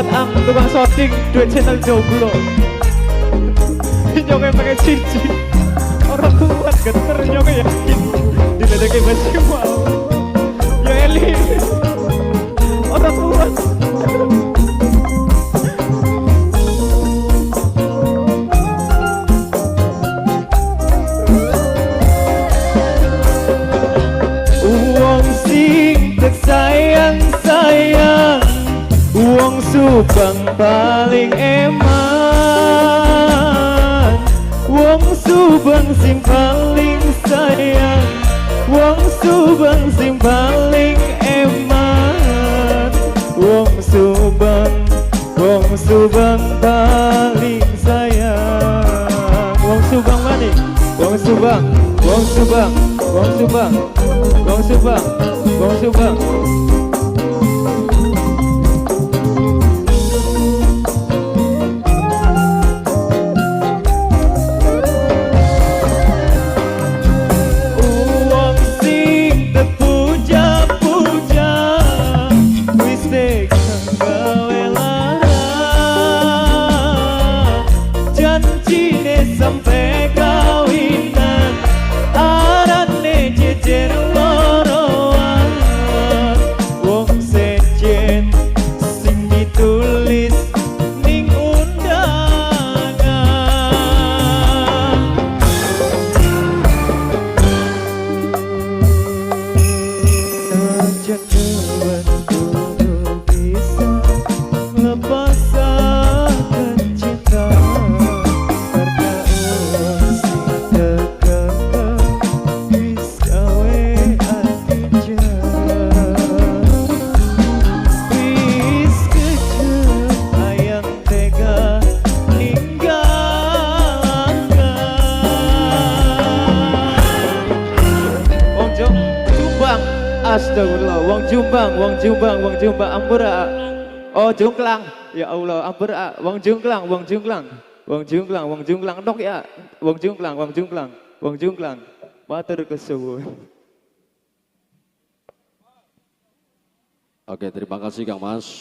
buat ang tukang shooting duit channel jomblo. Nyoknya pakai cincin. Orang kuat geter nyoknya yakin. Diledeki baju mau. Ya Eli. Orang kuat. Uang sing sayang-sayang, uang Subang paling eman, uang Subang sing paling sayang, uang Subang sing paling eman, uang Subang paling sayang, uang Subang mana? Uang Subang, uang Subang, uang Subang, uang Subang, uang Subang. Sampai kawinan arane jejer loroan, wong sejen sing ditulis ning undangan. Sajak kewan kudu bisa lepaskan cinta. Astagfirullah, wong Jombang, ampura. Oh Jongklang, ya Allah, ampura. Wong Jongklang, dok ya. Wong Jongklang. Matur kesuwun. Oke, terima kasih Kang Mas.